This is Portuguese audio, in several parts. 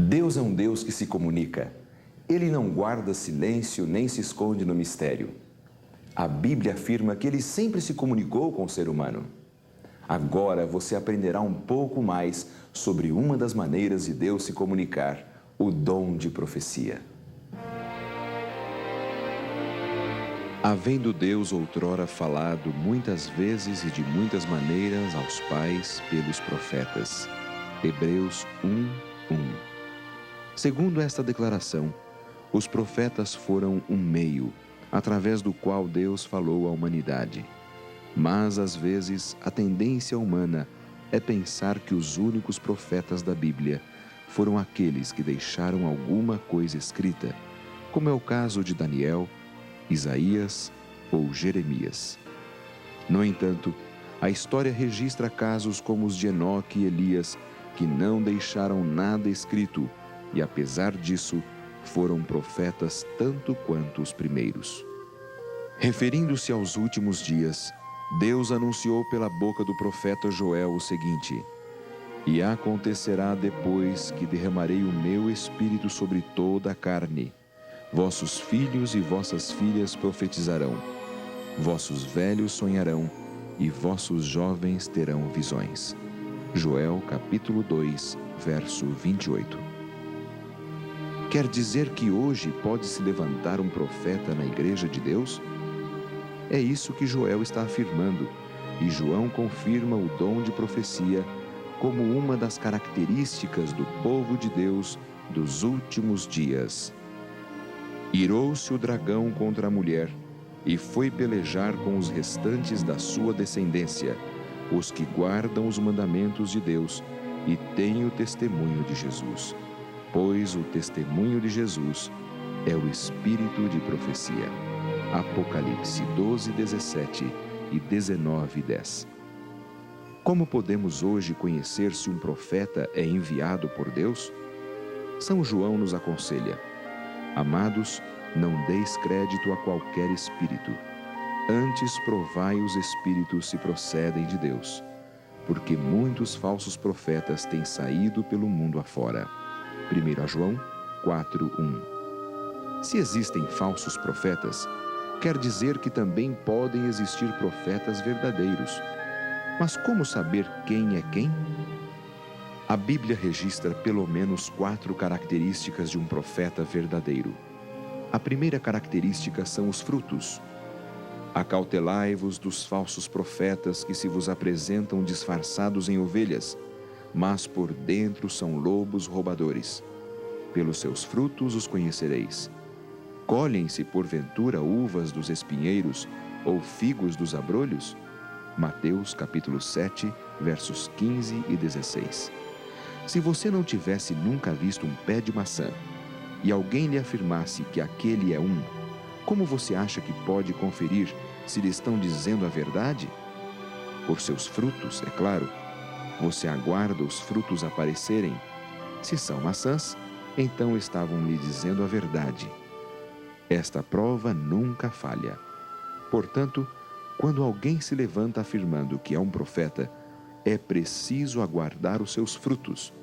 Deus é um Deus que se comunica. Ele não guarda silêncio nem se esconde no mistério. A Bíblia afirma que Ele sempre se comunicou com o ser humano. Agora você aprenderá um pouco mais sobre uma das maneiras de Deus se comunicar, o dom de profecia. Havendo Deus outrora falado muitas vezes e de muitas maneiras aos pais pelos profetas. Hebreus 1:1. Segundo esta declaração, os profetas foram um meio, através do qual Deus falou à humanidade. Mas, às vezes, a tendência humana é pensar que os únicos profetas da Bíblia foram aqueles que deixaram alguma coisa escrita, como é o caso de Daniel, Isaías ou Jeremias. No entanto, a história registra casos como os de Enoque e Elias, que não deixaram nada escrito e, apesar disso, foram profetas tanto quanto os primeiros. Referindo-se aos últimos dias, Deus anunciou pela boca do profeta Joel o seguinte: E acontecerá depois que derramarei o meu espírito sobre toda a carne. Vossos filhos e vossas filhas profetizarão, vossos velhos sonharão e vossos jovens terão visões. Joel capítulo 2, verso 28. Quer dizer que hoje pode se levantar um profeta na Igreja de Deus? É isso que Joel está afirmando, e João confirma o dom de profecia como uma das características do povo de Deus dos últimos dias. Irou-se o dragão contra a mulher, e foi pelejar com os restantes da sua descendência, os que guardam os mandamentos de Deus e têm o testemunho de Jesus. Pois o testemunho de Jesus é o espírito de profecia. Apocalipse 12:17 e 19:10. Como podemos hoje conhecer se um profeta é enviado por Deus? São João nos aconselha: Amados, não deis crédito a qualquer espírito. Antes provai os espíritos se procedem de Deus, porque muitos falsos profetas têm saído pelo mundo afora. 1 João 4:1. Se existem falsos profetas, quer dizer que também podem existir profetas verdadeiros. Mas como saber quem é quem? A Bíblia registra pelo menos 4 características de um profeta verdadeiro. A primeira característica são os frutos. Acautelai-vos dos falsos profetas que se vos apresentam disfarçados em ovelhas, mas por dentro são lobos roubadores. Pelos seus frutos os conhecereis. Colhem-se porventura uvas dos espinheiros ou figos dos abrolhos? Mateus capítulo 7, versos 15 e 16. Se você não tivesse nunca visto um pé de maçã e alguém lhe afirmasse que aquele é um, como você acha que pode conferir se lhe estão dizendo a verdade? Por seus frutos, é claro. Você aguarda os frutos aparecerem. Se são maçãs, então estavam lhe dizendo a verdade. Esta prova nunca falha. Portanto, quando alguém se levanta afirmando que é um profeta, é preciso aguardar os seus frutos.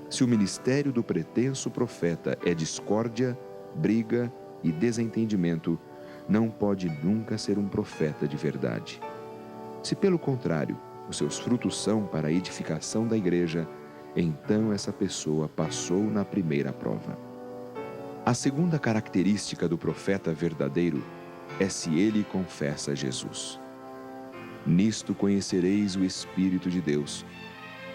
Se o ministério do pretenso profeta é discórdia, briga e desentendimento, não pode nunca ser um profeta de verdade. Se, pelo contrário, os seus frutos são para a edificação da igreja, então essa pessoa passou na primeira prova. A segunda característica do profeta verdadeiro é se ele confessa Jesus. Nisto conhecereis o Espírito de Deus.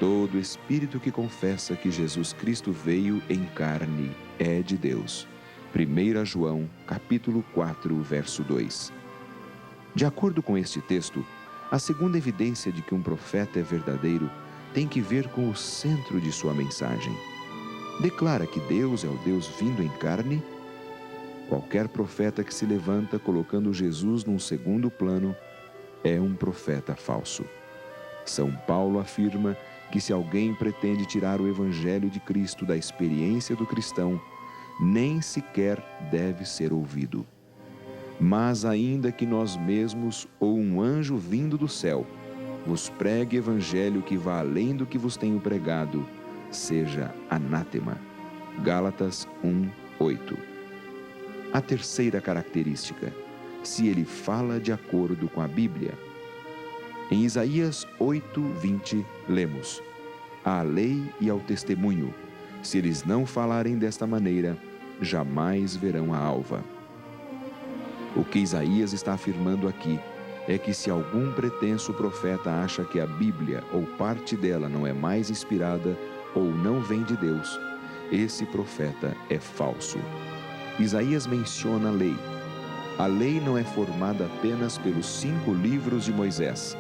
Todo espírito que confessa que Jesus Cristo veio em carne é de Deus. 1 João, capítulo 4, verso 2. De acordo com este texto, a segunda evidência de que um profeta é verdadeiro tem que ver com o centro de sua mensagem. Declara que Deus é o Deus vindo em carne? Qualquer profeta que se levanta colocando Jesus num segundo plano é um profeta falso. São Paulo afirma que se alguém pretende tirar o Evangelho de Cristo da experiência do cristão, nem sequer deve ser ouvido. Mas ainda que nós mesmos ou um anjo vindo do céu vos pregue evangelho que vá além do que vos tenho pregado, seja anátema. Gálatas 1:8. A terceira característica: se ele fala de acordo com a Bíblia. Em Isaías 8:20, lemos: à lei e ao testemunho, se eles não falarem desta maneira, jamais verão a alva. O que Isaías está afirmando aqui é que se algum pretenso profeta acha que a Bíblia ou parte dela não é mais inspirada ou não vem de Deus, esse profeta é falso. Isaías menciona a lei. A lei não é formada apenas pelos 5 livros de Moisés.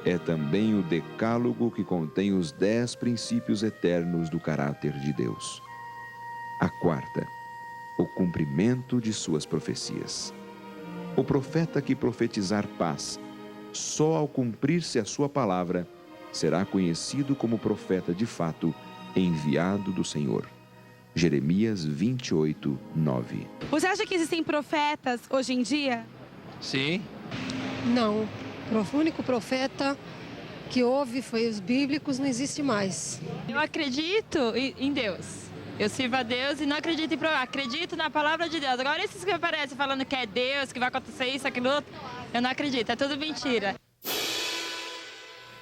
É também o decálogo que contém os 10 princípios eternos do caráter de Deus. A quarta, o cumprimento de suas profecias. O profeta que profetizar paz, só ao cumprir-se a sua palavra, será conhecido como profeta de fato, enviado do Senhor. Jeremias 28:9. Você acha que existem profetas hoje em dia? Sim. Não. O único profeta que houve foi os bíblicos, não existe mais. Eu acredito em Deus. Eu sirvo a Deus e não acredito em profeta. Acredito na palavra de Deus. Agora esses que aparecem falando que é Deus, que vai acontecer isso, aquilo outro, eu não acredito. É tudo mentira.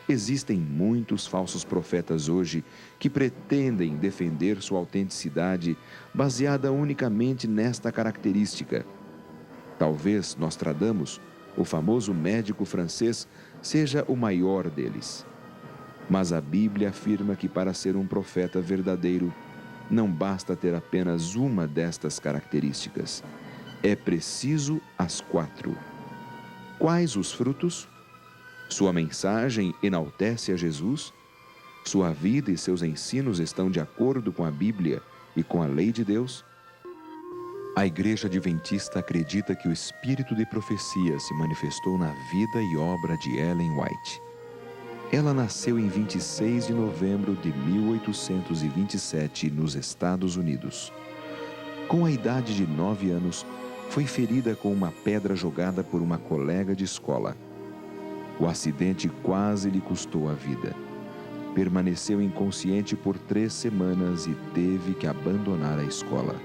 Existem muitos falsos profetas hoje que pretendem defender sua autenticidade baseada unicamente nesta característica. Talvez Nostradamus, o famoso médico francês, seja o maior deles. Mas a Bíblia afirma que para ser um profeta verdadeiro, não basta ter apenas uma destas características. É preciso as 4. Quais os frutos? Sua mensagem enaltece a Jesus? Sua vida e seus ensinos estão de acordo com a Bíblia e com a lei de Deus? A Igreja Adventista acredita que o espírito de profecia se manifestou na vida e obra de Ellen White. Ela nasceu em 26 de novembro de 1827 nos Estados Unidos. Com a idade de 9 anos, foi ferida com uma pedra jogada por uma colega de escola. O acidente quase lhe custou a vida. Permaneceu inconsciente por 3 semanas e teve que abandonar a escola.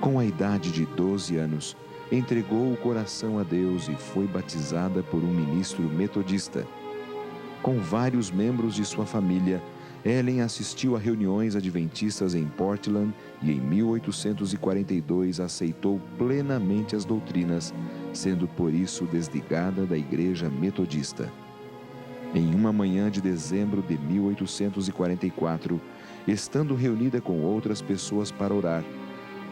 Com a idade de 12 anos, entregou o coração a Deus e foi batizada por um ministro metodista. Com vários membros de sua família, Ellen assistiu a reuniões adventistas em Portland e em 1842 aceitou plenamente as doutrinas, sendo por isso desligada da igreja metodista. Em uma manhã de dezembro de 1844, estando reunida com outras pessoas para orar,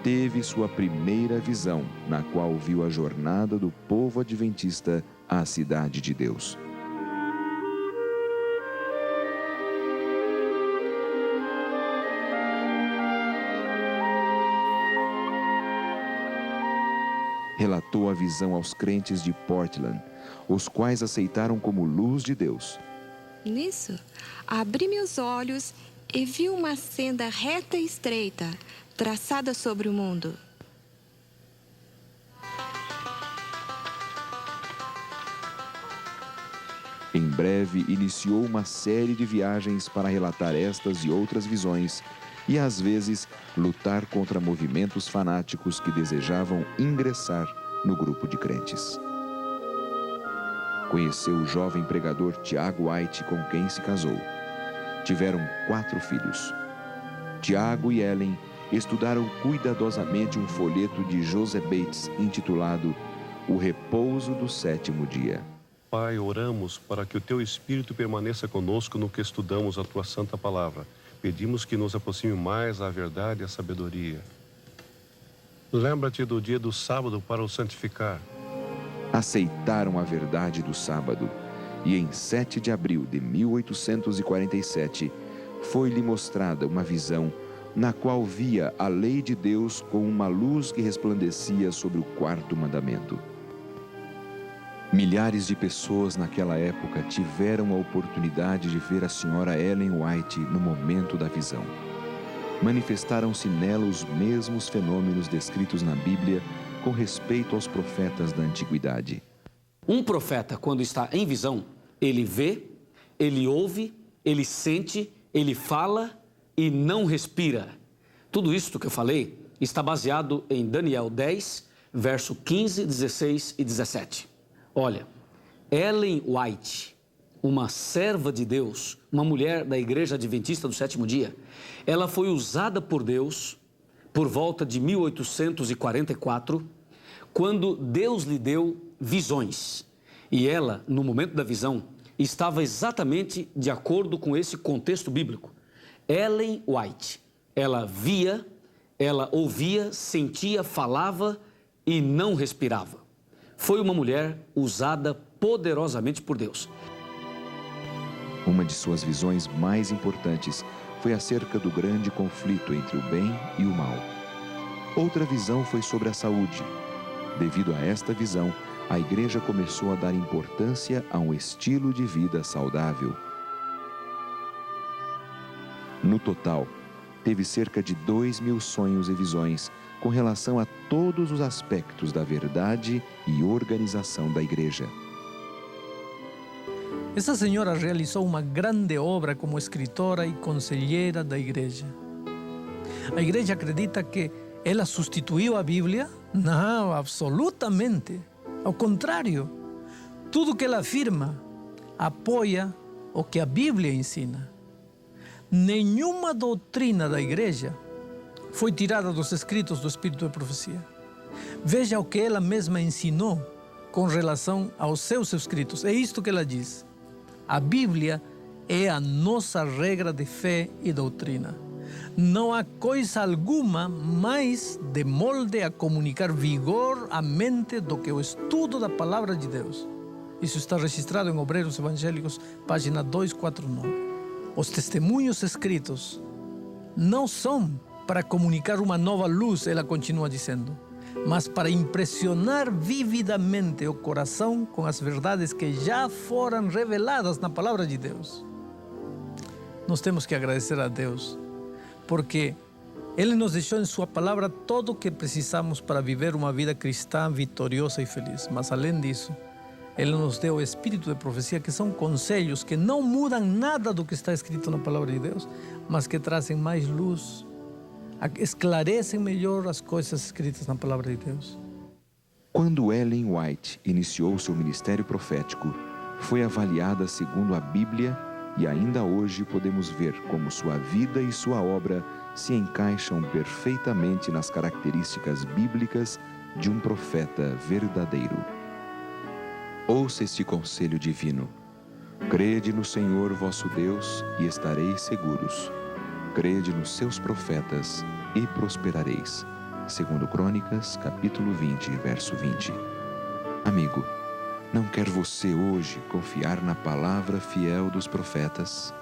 teve sua primeira visão, na qual viu a jornada do povo adventista à cidade de Deus. Relatou a visão aos crentes de Portland, os quais aceitaram como luz de Deus. Nisso, abri meus olhos e vi uma senda reta e estreita, traçada sobre o mundo. Em breve, iniciou uma série de viagens para relatar estas e outras visões e, às vezes, lutar contra movimentos fanáticos que desejavam ingressar no grupo de crentes. Conheceu o jovem pregador Tiago White, com quem se casou. Tiveram 4 filhos. Tiago e Ellen estudaram cuidadosamente um folheto de Joseph Bates intitulado O Repouso do Sétimo Dia. Pai, oramos para que o Teu Espírito permaneça conosco no que estudamos a Tua Santa Palavra. Pedimos que nos aproxime mais à verdade e à sabedoria. Lembra-te do dia do sábado para o santificar. Aceitaram a verdade do sábado e em 7 de abril de 1847 foi-lhe mostrada uma visão na qual via a lei de Deus com uma luz que resplandecia sobre o 4º mandamento. Milhares de pessoas naquela época tiveram a oportunidade de ver a senhora Ellen White no momento da visão. Manifestaram-se nela os mesmos fenômenos descritos na Bíblia com respeito aos profetas da antiguidade. Um profeta, quando está em visão, ele vê, ele ouve, ele sente, ele fala e não respira. Tudo isso que eu falei está baseado em Daniel 10, verso 15, 16 e 17. Olha, Ellen White, uma serva de Deus, uma mulher da Igreja Adventista do Sétimo Dia, ela foi usada por Deus por volta de 1844, quando Deus lhe deu visões. E ela, no momento da visão, estava exatamente de acordo com esse contexto bíblico. Ellen White, ela via, ela ouvia, sentia, falava e não respirava. Foi uma mulher usada poderosamente por Deus. Uma de suas visões mais importantes foi acerca do grande conflito entre o bem e o mal. Outra visão foi sobre a saúde. Devido a esta visão, a igreja começou a dar importância a um estilo de vida saudável. No total, teve cerca de 2.000 sonhos e visões com relação a todos os aspectos da verdade e organização da igreja. Essa senhora realizou uma grande obra como escritora e conselheira da igreja. A igreja acredita que ela substituiu a Bíblia? Não, absolutamente. Ao contrário, tudo que ela afirma apoia o que a Bíblia ensina. Nenhuma doutrina da igreja foi tirada dos escritos do Espírito de Profecia. Veja o que ela mesma ensinou com relação aos seus escritos. É isto que ela diz. A Bíblia é a nossa regra de fé e doutrina. Não há coisa alguma mais de molde a comunicar vigor à mente do que o estudo da Palavra de Deus. Isso está registrado em Obreiros Evangélicos, página 249. Os testemunhos escritos não são para comunicar uma nova luz, ela continua dizendo, mas para impressionar vividamente o coração com as verdades que já foram reveladas na Palavra de Deus. Nós temos que agradecer a Deus, porque Ele nos deixou em Sua Palavra tudo o que precisamos para viver uma vida cristã vitoriosa e feliz. Mas, além disso, Ele nos deu o Espírito de Profecia, que são conselhos que não mudam nada do que está escrito na Palavra de Deus, mas que trazem mais luz, esclarecem melhor as coisas escritas na Palavra de Deus. Quando Ellen White iniciou seu ministério profético, foi avaliada segundo a Bíblia e ainda hoje podemos ver como sua vida e sua obra se encaixam perfeitamente nas características bíblicas de um profeta verdadeiro. Ouça este conselho divino. Crede no Senhor vosso Deus e estareis seguros. Crede nos seus profetas e prosperareis. Segundo Crônicas, capítulo 20, verso 20. Amigo, não quer você hoje confiar na palavra fiel dos profetas?